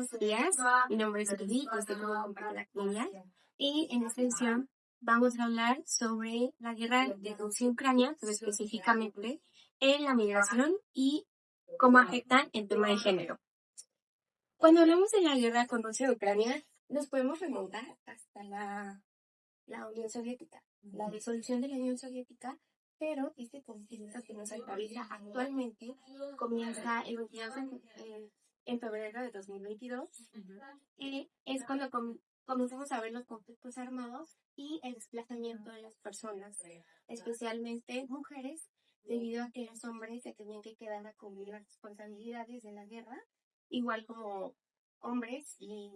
buenos días. Mi nombre es Lili y estoy como compañera Kenia. Y en esta edición vamos a hablar sobre la guerra de Rusia y Ucrania, pero específicamente en la migración y cómo afectan el tema de género. Cuando hablamos de la guerra con Rusia y Ucrania, nos podemos remontar hasta la Unión Soviética, la disolución de la Unión Soviética, pero este conflicto que nos actualiza actualmente comienza el 22 en febrero de 2022 y es cuando comenzamos a ver los conflictos armados y el desplazamiento de las personas, especialmente mujeres, debido a que los hombres se tenían que quedar a cubrir las responsabilidades de la guerra, igual como hombres y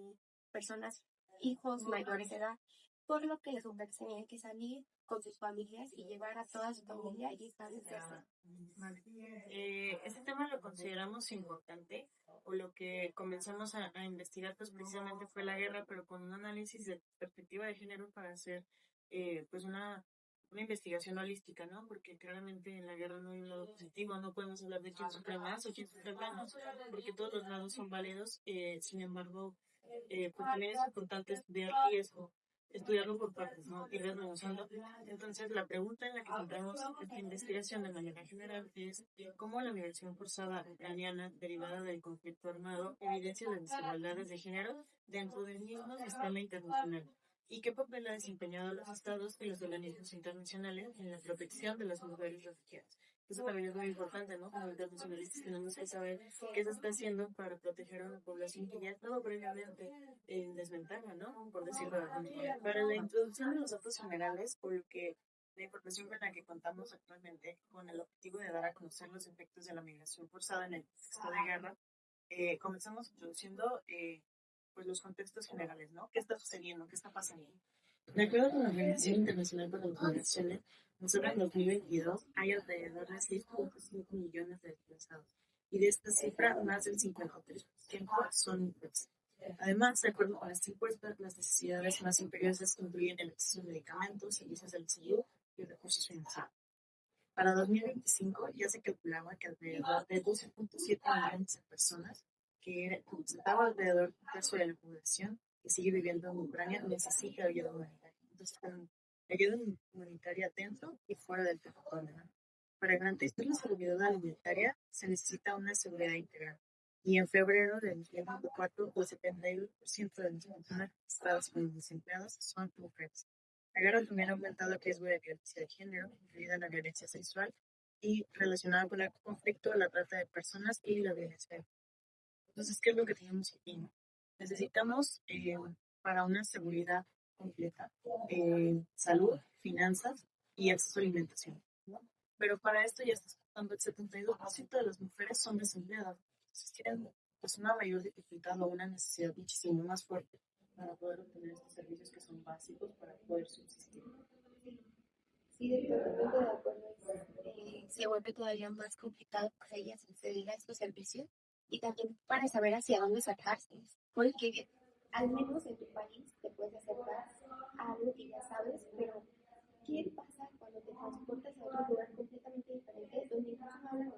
personas, hijos mayores de edad, por lo que las mujeres tenían que salir con sus familias y llevar a toda su familia y establecerse. Este tema lo consideramos importante, o lo que comenzamos a investigar pues precisamente fue la guerra, pero con un análisis de perspectiva de género para hacer pues una investigación holística, ¿no? Porque claramente en la guerra no hay un lado positivo, no podemos hablar de quién sufre más o quién sufre menos, porque todos los lados son válidos. Sin embargo, pues también es importante estudiarlo por partes, ¿no? Ir desmenuzando. Entonces, la pregunta en la que centramos esta investigación de manera general es cómo la migración forzada ucraniana derivada del conflicto armado evidencia las desigualdades de género dentro del mismo sistema internacional y qué papel ha desempeñado los estados y los organismos internacionales en la protección de las mujeres refugiadas. Eso también es muy importante, ¿no? Como internacionalistas tenemos que saber qué se está haciendo para proteger a una población que ya estaba previamente en desventaja, ¿no? Por decirlo de alguna manera. Para la introducción de los datos generales, por lo que la información con la que contamos actualmente, con el objetivo de dar a conocer los efectos de la migración forzada en el contexto de guerra, comenzamos introduciendo pues los contextos generales, ¿no? ¿Qué está sucediendo? ¿Qué está pasando? De acuerdo con la Organización Internacional para las Migraciones, nosotros en 2022 hay alrededor de 6.5 millones de desplazados, y de esta cifra, más del 53% son mujeres. Además, de acuerdo con esta encuesta, las necesidades más imperiosas incluyen el acceso a medicamentos, servicios de salud y recursos financieros. Para 2025 ya se calculaba que alrededor de 12.7 millones de personas, que representaba alrededor de un tercio de la población que sigue viviendo en Ucrania, necesita ayuda humanitaria. Entonces, ayuda humanitaria dentro y fuera del territorio, ¿no? Para garantizar la seguridad alimentaria se necesita una seguridad integral. Y en febrero de 2024, el 71% de las personas registradas como desempleadas son mujeres. La guerra también ha aumentado el riesgo de violencia de género, incluida la violencia sexual y relacionada con el conflicto, la trata de personas y la violencia. Entonces, ¿qué es lo que tenemos aquí? Necesitamos para una seguridad completa salud, finanzas y acceso a alimentación, ¿no? Pero para esto ya está contando el 72% de las mujeres son desempleadas. Entonces tienen pues una mayor dificultad o una necesidad muchísimo más fuerte para poder obtener estos servicios que son básicos para poder subsistir. Sí, totalmente de acuerdo. Se vuelve todavía más complicado para ellas acceder a estos servicios y también para saber hacia dónde sacarse. Porque al menos en tu país te puedes acercar a algo que ya sabes, pero ¿qué pasa cuando te transportas a otro lugar completamente diferente donde incluso no hablan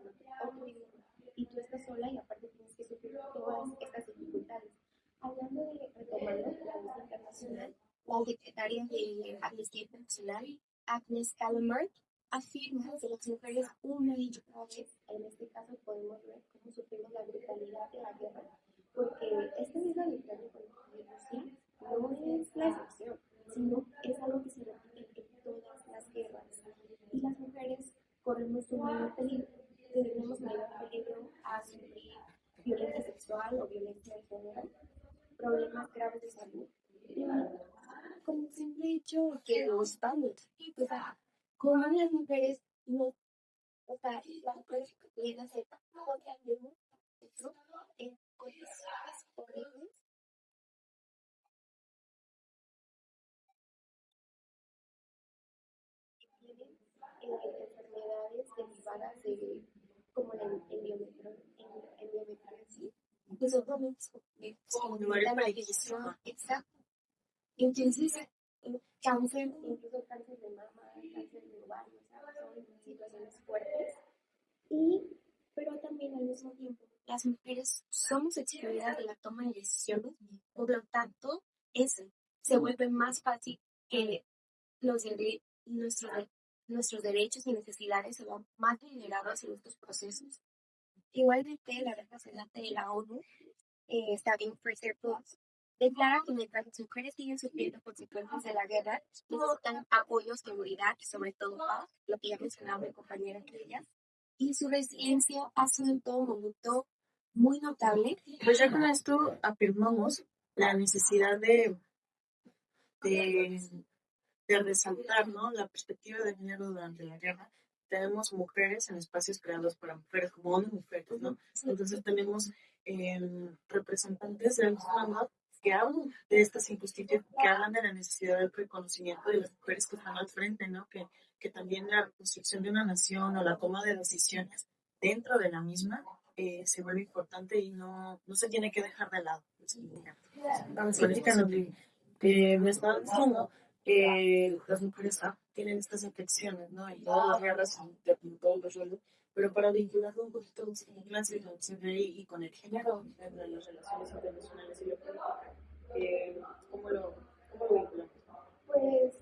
otro idioma y tú estás sola y aparte tienes que sufrir todas estas dificultades? Hablando de retomando la luz internacional, la secretaria de Amnistía Internacional, Agnes Callamard, afirma que las mujeres una y otra vez, en este caso podemos ver cómo sufrimos la brutalidad de la guerra, porque esta misma guerra con Rusia no es la excepción, sino es algo que se repite en todas las guerras. Y las mujeres corremos un mayor peligro, tenemos mayor peligro a sufrir violencia sexual o violencia de género, problemas graves de salud. Y como el simple hecho que los vamos, o sea, como las mujeres no, o sea, las mujeres que pueden hacer contra el mundo en condiciones horribles. Tienen enfermedades derivadas de, como la endometriosis, pues obviamente aumentan la presión, exacto. Entonces, cáncer, incluso cáncer de mama, cáncer de ovario, o sea, son situaciones fuertes. Pero también al mismo tiempo las mujeres somos excluidas de la toma de decisiones, por lo tanto, se vuelve más fácil que nuestros derechos y necesidades se van más vulnerados en estos procesos. Igualmente, la representante de la ONU, Sabine Fraser Plus, declara que mientras las mujeres siguen sufriendo consecuencias de la guerra, necesitan apoyo, seguridad y sobre todo paz, lo que ya mencionaba mi compañera entre ellas, y su resiliencia ha sido en todo momento muy notable. Pues ya con esto afirmamos la necesidad de, de resaltar, ¿no?, la perspectiva de género durante la guerra. Tenemos mujeres en espacios creados para mujeres, como ONU Mujeres, ¿no? Entonces tenemos representantes del mundo que hablan de estas injusticias, que hablan de la necesidad del reconocimiento de las mujeres que están al frente, ¿no? Que también la construcción de una nación o la toma de decisiones dentro de la misma se vuelve importante y no se tiene que dejar de lado. Platícanos, me estaba diciendo que las mujeres tienen estas infecciones, ¿no? Y todas las guerras y todo lo resuelven, pero para vincularlo un poquito con la civilización y con el género de las relaciones internacionales y lo política, eh, ¿cómo lo, cómo lo vinculamos? Pues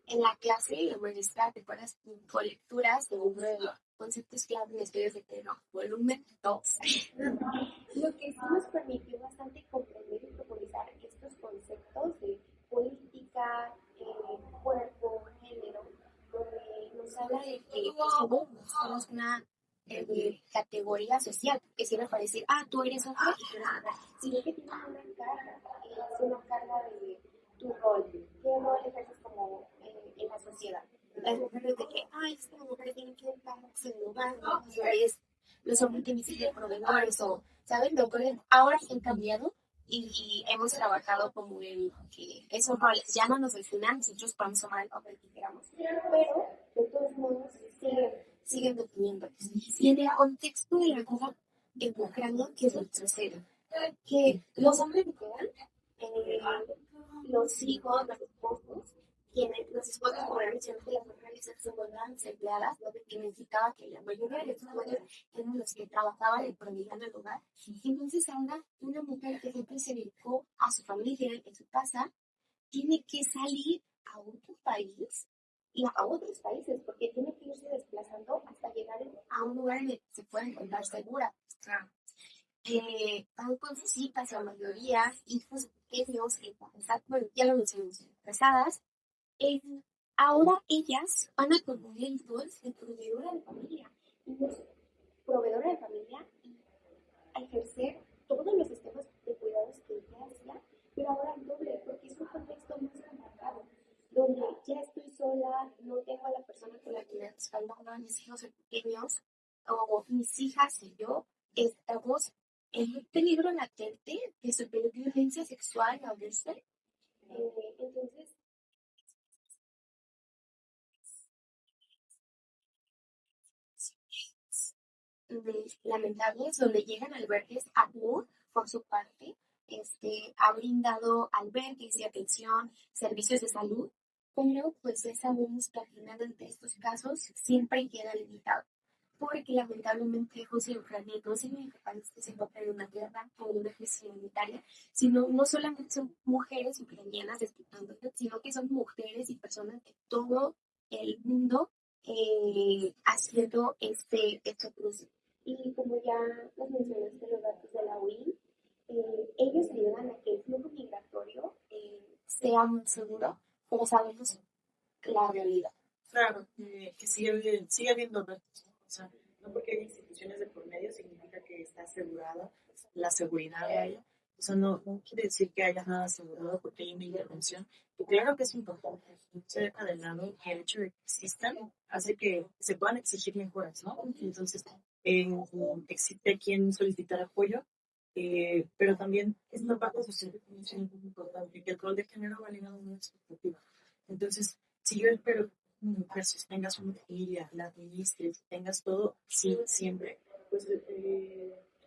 en la clase, la maestra te pones con lecturas de libro de conceptos clave en estudios de género, volumen 2. Lo que sí nos permitió bastante comprender y profundizar estos conceptos de política, cuerpo, género, donde nos habla de que somos una categoría social, que sirve para decir, tú eres hombre y tú eres mujer, sino que tiene una carga, es una carga de tu rol, qué rol ejerces como en la sociedad. Las mujeres de que, es que las mujeres tienen que encargarse del hogar, ¿no? Los hombres tienen que ser proveedores o, ¿saben? Ahora han cambiado y hemos trabajado como en que esos roles ya no nos definen, nosotros podemos tomar el papel que queramos, pero de todos modos siguen definiendo. Y en el contexto de la guerra en Ucrania, que es lo tercero, que los hombres quedan, eh, los hijos, los esposos, los esposos, como ya mencioné, las mujeres se vuelvan desempleadas, lo que significaba que la mayoría de los esposos eran los que trabajaban y proveían el hogar. Entonces ahora una mujer que siempre se dedicó a su familia en su casa, tiene que salir a otro país y a otros países, porque tiene que irse desplazando hasta llegar a un lugar en el que se pueda encontrar segura. Van con sus hijas, la mayoría, hijos pequeños, bueno, ya lo mencionamos, casadas. eh, Ahora ellas van a convivir entonces de proveedora de familia. Y no es proveedora de familia y a ejercer todos los sistemas de cuidados que ella hacía, pero ahora el doble, porque es un contexto más complicado, donde ya estoy sola, no tengo a la persona con la que me respaldaba, mis hijos son pequeños, o mis hijas y yo estamos en un peligro latente de sufrir violencia sexual o abuso. Entonces, lamentables donde llegan albergues. ACNUR, por su parte, ha brindado albergues y atención, servicios de salud, pero pues ya sabemos que al final de estos casos siempre queda limitado, porque lamentablemente Rusia y Ucrania no son los únicos países que se encuentran en una guerra o en una crisis humanitaria, sino no solamente son mujeres ucranianas disputando, sino que son mujeres y personas de todo el mundo haciendo este cruce. Y como ya nos mencionaste los datos de la OIM, ellos ayudan a que el flujo migratorio sea muy seguro, pero sabemos la realidad. Claro, que sigue habiendo retos, ¿no? O sea, no porque haya instituciones de por medio significa que está asegurada la seguridad de ella. O sea, no quiere decir que haya nada asegurado porque hay una intervención. Y claro que es importante, no se deja de lado que el hecho de que existan hace que se puedan exigir mejoras, ¿no? Entonces, eh, existe quien solicitar apoyo, pero también es una parte social que es muy importante, que el rol de género va ligado a una expectativa. Entonces, si yo espero versus tengas una familia, la administres, tengas todo, sí, siempre, pues,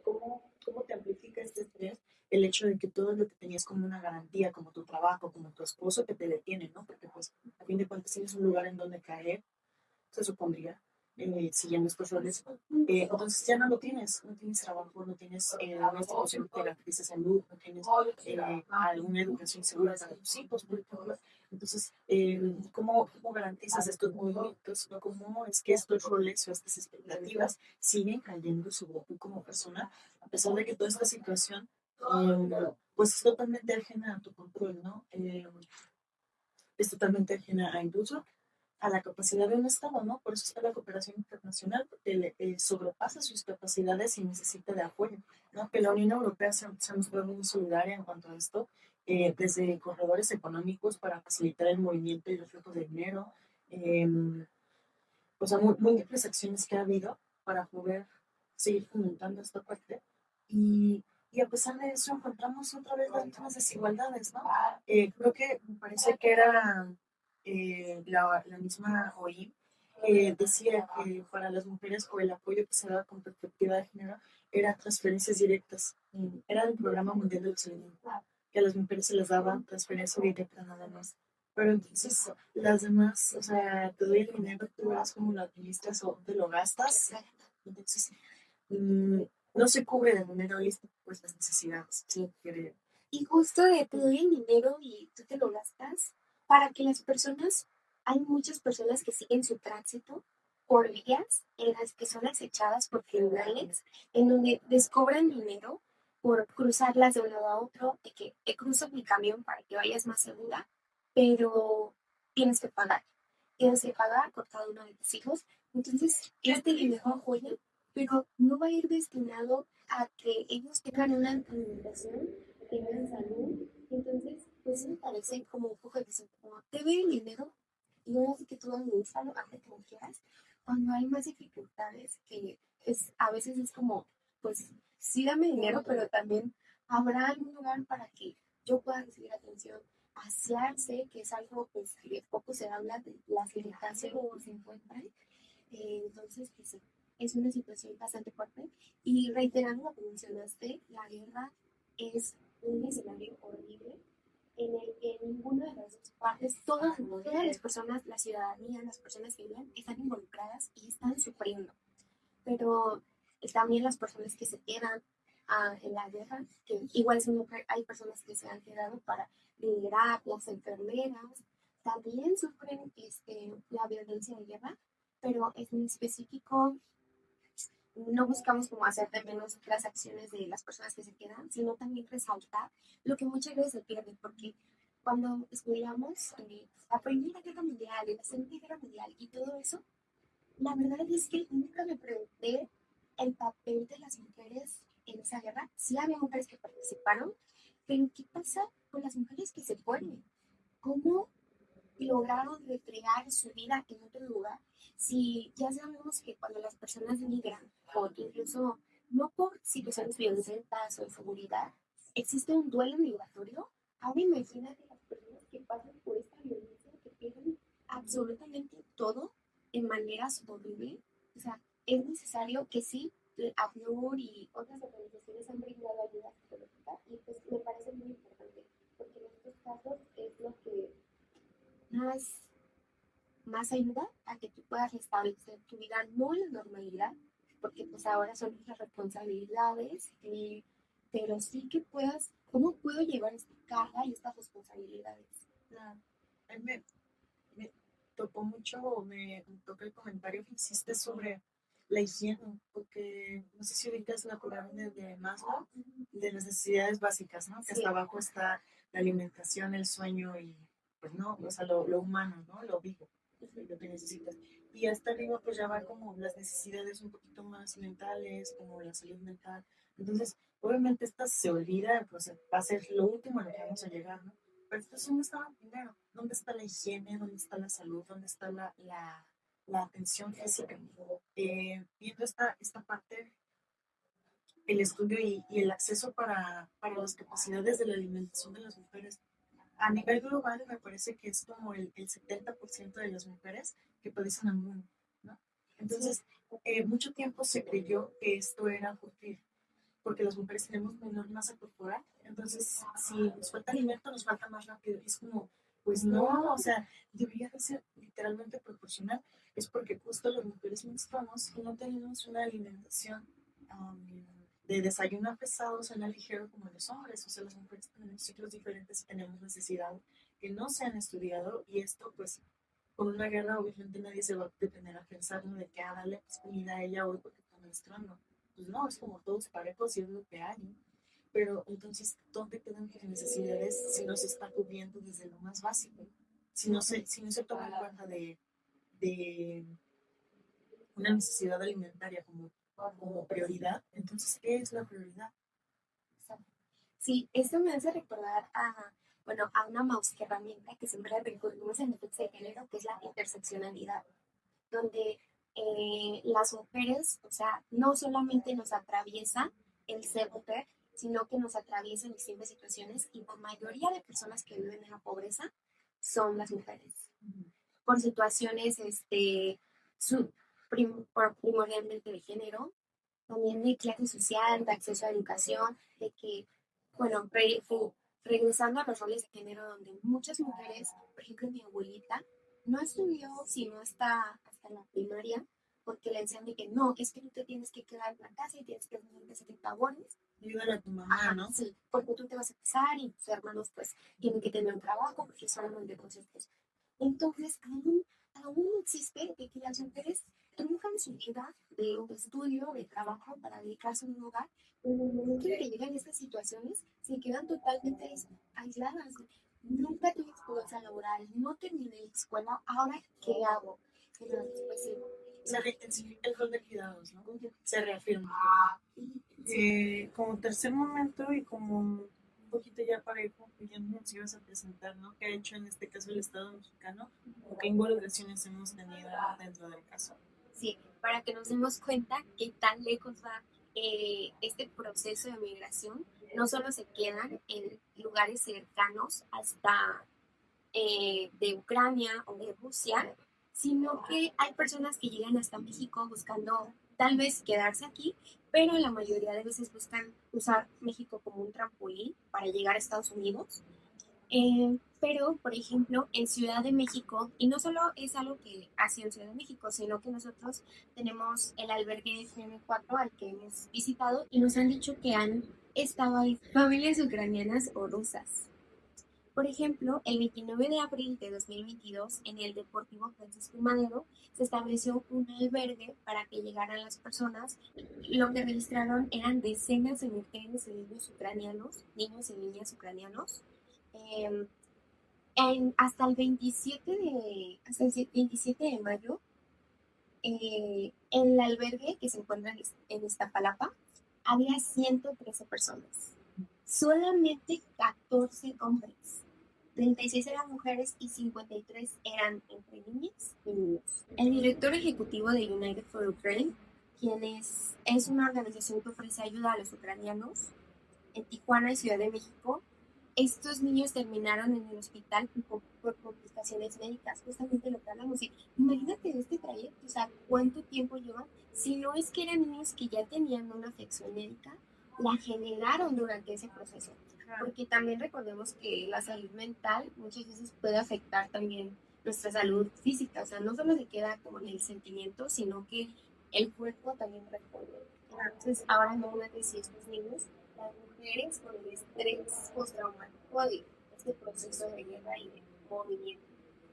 ¿cómo te amplifica este estrés el hecho de que todo lo que tenías como una garantía, como tu trabajo, como tu esposo, que te detiene, ¿no? Porque, pues, a fin de cuentas tienes un lugar en donde caer, se supondría, siguiendo estos roles, entonces ya no tienes trabajo, no tienes una institución que garantice salud, no tienes alguna educación segura para tus hijos, por ejemplo. Entonces, ¿cómo garantizas estos movimientos? ¿No? ¿Cómo es que estos roles o estas expectativas siguen cayendo sobre ti como persona, a pesar de que toda esta situación pues es totalmente ajena a tu control, ¿no? Es totalmente ajena a incluso a la capacidad de un Estado, ¿no? Por eso está la cooperación internacional, porque sobrepasa sus capacidades y necesita de apoyo, ¿no? Que la Unión Europea se ha mostrado muy solidaria en cuanto a esto, desde corredores económicos para facilitar el movimiento y el flujo de dinero, eh, o sea, múltiples acciones que ha habido para poder seguir fomentando esta parte. Y a pesar de eso, encontramos otra vez las mismas desigualdades, ¿no? Creo que me parece que era la misma OIM, decía que para las mujeres o el apoyo que se daba con perspectiva de género eran transferencias directas. Era el Programa Mundial de Salud, que a las mujeres se les daba transferencia directa nada más. Pero entonces las demás, o sea, te doy el dinero, tú verás cómo lo administras o te lo gastas. Entonces, mm, no se cubre de manera holística pues las necesidades, sí, creo. Y justo de te doy el dinero y tú te lo gastas para que las personas, hay muchas personas que siguen su tránsito por vías en las que son acechadas por criminales, en donde les cobran dinero por cruzarlas de un lado a otro, de que te cruzo mi camión para que vayas más segura, pero tienes que pagar. Tienes que pagar por cada uno de tus hijos. Entonces, este dinero juega, pero no va a ir destinado a que ellos tengan una alimentación, tengan salud. Entonces, pues me parece como un poco de como te doy el dinero y no es que tú administralo antes que lo quieras. Cuando hay más dificultades, que es, a veces es como, pues sí dame dinero, pero también habrá algún lugar para que yo pueda recibir atención. Asearse, que es algo pues, que poco se habla de las limitaciones que se encuentran. Entonces, pues sí, es una situación bastante fuerte. Y reiterando lo que mencionaste, la guerra es un escenario horrible en el que ninguna de las dos partes, todas las personas, la ciudadanía, las personas que viven, están involucradas y están sufriendo. Pero también las personas que se quedan en la guerra, que igual son, hay personas que se han quedado para liderar, las enfermeras, también sufren la violencia de guerra, pero en específico no buscamos como hacer de menos las acciones de las personas que se quedan, sino también resaltar lo que muchas veces se pierde, porque cuando estudiamos la Primera Guerra Mundial, la Segunda Guerra Mundial y todo eso, la verdad es que nunca me pregunté el papel de las mujeres en esa guerra. Sí había mujeres que participaron, pero ¿qué pasa con las mujeres que se fueron? ¿Cómo lograron recrear su vida en otro lugar? Si ya sabemos que cuando las personas migran, o incluso no por situaciones violentas o de seguridad, existe un duelo migratorio. Ahora imagínate las personas que pasan por esta violencia, que pierden absolutamente todo en maneras horribles. O sea, es necesario que sí, ACNUR y otras organizaciones han brindado ayuda psicológica y pues me parece muy importante porque en estos casos es lo que más, más ayuda a que tú puedas restablecer tu vida, no en la normalidad, porque pues ahora son nuestras responsabilidades, pero sí que puedas, ¿cómo puedo llevar esta carga y estas responsabilidades? Claro. A mí me tocó mucho, me tocó el comentario que hiciste sobre la higiene, porque no sé si ubicas la pirámide de Maslow, de las necesidades básicas, ¿no? Que Sí, hasta abajo está la alimentación, el sueño y, pues no, o sea, lo humano, ¿no? Lo vivo, lo que necesitas. Y hasta arriba, pues ya va como las necesidades un poquito más mentales, como la salud mental. Entonces, obviamente, esta se olvida, pues va a ser lo último a lo que vamos a llegar, ¿no? Pero entonces, ¿dónde está lo primero? ¿Dónde está la higiene? ¿Dónde está la salud? ¿Dónde está la atención física? Viendo esta parte, el estudio y el acceso para las capacidades de la alimentación de las mujeres. A nivel global, me parece que es como el 70% de las mujeres que padecen hambruna, ¿no? Entonces, mucho tiempo se creyó que esto era porque las mujeres tenemos menor masa corporal. Entonces, si nos falta alimento, nos falta más rápido. Es como, pues no, o sea, debería de ser literalmente proporcional. es porque justo las mujeres menstruamos y no tenemos una alimentación um, de desayuno pesado, cena ligero como los hombres. O sea, las mujeres tenemos ciclos diferentes y tenemos necesidades que no se han estudiado y esto pues con una guerra obviamente nadie se va a detener a pensar, ¿no? De que darle pues, comida a ella hoy porque está menstruando. Pues no, es como todos parejos y es lo que hay, ¿no? Pero entonces, ¿dónde quedan tus necesidades si no se está cubriendo desde lo más básico? Si no se toma en cuenta de una necesidad alimentaria como prioridad, entonces, ¿qué es la prioridad? Sí, esto me hace recordar bueno, a una mouse herramienta que siempre recurrimos en defensa de género, que es la interseccionalidad, donde las mujeres, o sea, no solamente nos atraviesa el ser mujer, sino que nos atraviesa en distintas situaciones y la mayoría de personas que viven en la pobreza son las mujeres. Por situaciones, su, primordialmente de género, también de clase social, de acceso a educación, de que, bueno, regresando a los roles de género, donde muchas mujeres, por ejemplo, mi abuelita, no estudió sino hasta la primaria, porque le decían de que no, es que tú te tienes que quedar en la casa y tienes que hacer tabones. Ayúdale a tu mamá, Ajá, ¿no? sí, porque tú te vas a casar y tus hermanos pues tienen que tener un trabajo porque son de conceptos. Entonces, aún existe de que las mujeres truncan su vida de estudio, de trabajo para dedicarse a un hogar, pero en el momento en que llegan estas situaciones, se quedan totalmente aisladas. Nunca tuve experiencia laboral, no terminé la escuela, ¿ahora qué hago? Entonces, pues sí. El rol de cuidados, ¿no? Se reafirma. Como tercer momento y como un poquito ya para ir concluyendo, nos ibas a presentar, ¿no? ¿Qué ha hecho en este caso el Estado mexicano o qué involucraciones hemos tenido dentro del caso? Sí, para que nos demos cuenta qué tan lejos va este proceso de migración. No solo se quedan en lugares cercanos hasta de Ucrania o de Rusia, sino que hay personas que llegan hasta México buscando tal vez quedarse aquí, pero la mayoría de veces buscan usar México como un trampolín para llegar a Estados Unidos. Pero, por ejemplo, en Ciudad de México, y no solo es algo que hace en Ciudad de México, sino que nosotros tenemos el albergue FM4 al que hemos visitado y nos han dicho que han estado ahí familias ucranianas o rusas. Por ejemplo, el 29 de abril de 2022, en el Deportivo Francisco I. Madero, se estableció un albergue para que llegaran las personas. Lo que registraron eran decenas de mujeres y niños ucranianos, niños y niñas ucranianos. Eh, hasta el 27 de mayo, en el albergue que se encuentra en Iztapalapa, había 113 personas. Solamente 14 hombres. 36 eran mujeres y 53 eran entre niñas y niños. El director ejecutivo de United for Ukraine, quien es una organización que ofrece ayuda a los ucranianos en Tijuana y Ciudad de México, estos niños terminaron en el hospital por complicaciones médicas, justamente lo que hablamos. Y imagínate este trayecto, o sea, cuánto tiempo llevan. Si no es que eran niños que ya tenían una afección médica, la generaron durante ese proceso. Porque también recordemos que la salud mental muchas veces puede afectar también nuestra salud física. O sea, no solo se queda como en el sentimiento, sino que el cuerpo también responde. Entonces, ahora imagínate si estos niños, las mujeres con el estrés postraumático de este proceso de guerra y de movimiento.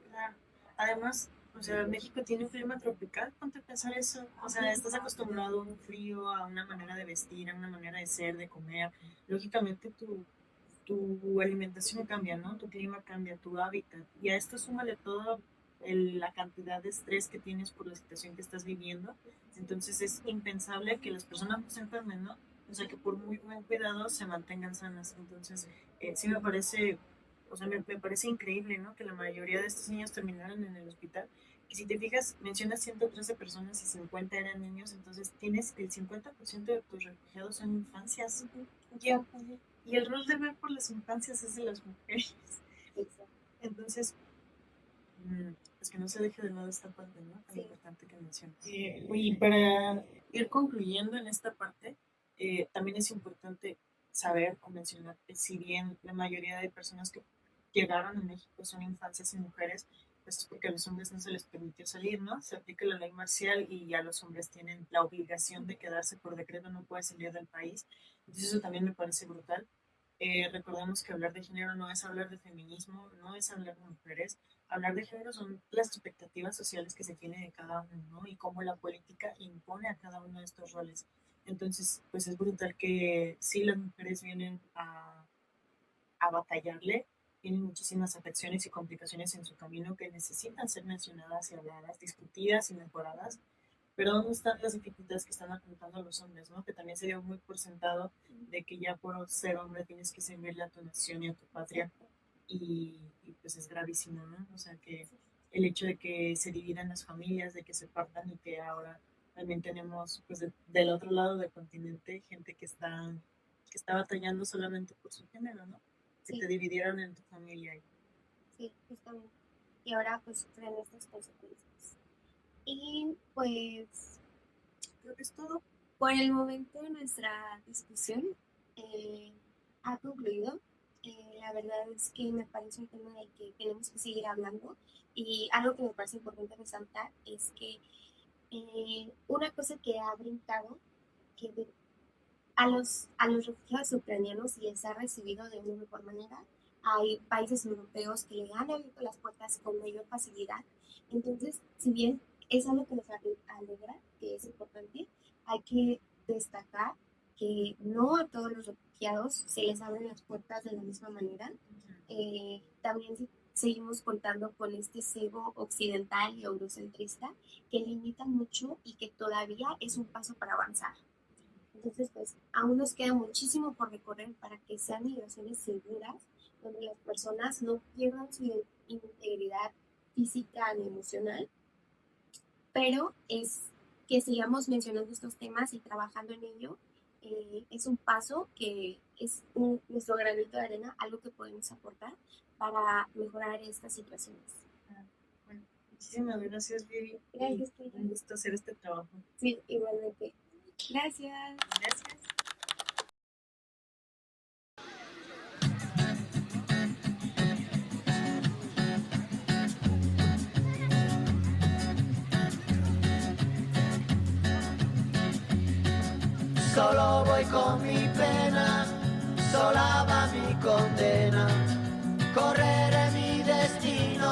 Claro. Además, o sea, México tiene un clima tropical, ponte a pensar eso. O sea, estás acostumbrado a un frío, a una manera de vestir, a una manera de ser, de comer. Lógicamente tu alimentación cambia, ¿no? Tu clima cambia, tu hábitat. Y a esto súmale todo la cantidad de estrés que tienes por la situación que estás viviendo. Entonces es impensable que las personas no se enfermen, ¿no? O sea, que por muy buen cuidado se mantengan sanas. Entonces, sí me parece, o sea, me parece increíble, ¿no? Que la mayoría de estos niños terminaran en el hospital. Y si te fijas, mencionas 113 personas y 50 eran niños, entonces tienes el 50% de tus refugiados son infancias. Ya, y el rol de ver por las infancias es de las mujeres. Entonces, pues que no se deje de lado esta parte, ¿no? Tan importante que mencionas. Y para ir concluyendo en esta parte, también es importante saber o mencionar que si bien la mayoría de personas que llegaron a México son infancias y mujeres, pues es porque a los hombres no se les permitió salir, ¿no? Se aplica la ley marcial y ya los hombres tienen la obligación de quedarse por decreto, no puede salir del país. Entonces eso también me parece brutal. Recordemos que hablar de género no es hablar de feminismo, no es hablar de mujeres. Hablar de género son las expectativas sociales que se tiene de cada uno, ¿no? Y cómo la política impone a cada uno de estos roles. Entonces, pues es brutal que sí las mujeres vienen a batallarle, tienen muchísimas afecciones y complicaciones en su camino que necesitan ser mencionadas y habladas, discutidas y mejoradas. Pero ¿dónde están las dificultades que están afrontando los hombres, ¿no? Que también se dio muy por sentado de que ya por ser hombre tienes que servirle a tu nación y a tu patria. Y pues es gravísimo, ¿no? O sea, que el hecho de que se dividan las familias, de que se partan y que ahora también tenemos, pues del otro lado del continente, gente que está batallando solamente por su género, ¿no? Que Sí. te dividieron en tu familia. Sí, justamente. Y ahora pues sufren estas consecuencias. Y pues creo que es todo. Por el momento nuestra discusión ha concluido. La verdad es que me parece un tema del que tenemos que seguir hablando y algo que me parece importante resaltar es que una cosa que ha brincado, que a los refugiados ucranianos y les ha recibido de una mejor manera. Hay países europeos que le han abierto las puertas con mayor facilidad. Entonces, si bien es algo que nos alegra, que es importante, hay que destacar que no a todos los refugiados se les abren las puertas de la misma manera. También seguimos contando con este sesgo occidental y eurocentrista que limita mucho y que todavía es un paso para avanzar. Entonces, pues aún nos queda muchísimo por recorrer para que sean migraciones seguras, donde las personas no pierdan su integridad física ni emocional, pero es que sigamos mencionando estos temas y trabajando en ello. Es un paso que es nuestro granito de arena, algo que podemos aportar para mejorar estas situaciones. Bueno, muchísimas gracias, Vivi. Gracias, un gusto hacer este trabajo. Sí, igualmente. Gracias. Gracias. Solo voy con mi pena, sola va mi condena. Correré mi destino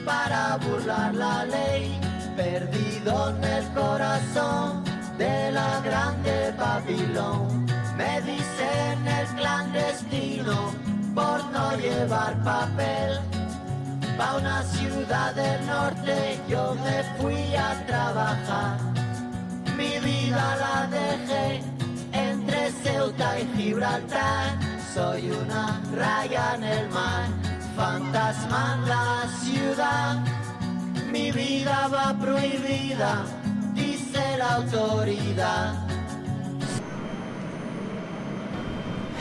para burlar la ley, perdido en el corazón de la grande Babilón. Me dicen el clandestino por no llevar papel. Pa' una ciudad del norte yo me fui a trabajar. Mi vida la dejé entre Ceuta y Gibraltar. Soy una raya en el mar, fantasma en la ciudad. Mi vida va prohibida, dice la autoridad.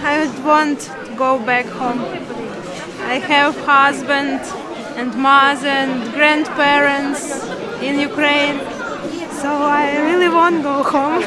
I would want to go back home. I have husband and mother and grandparents in Ukraine, so I really want to go home.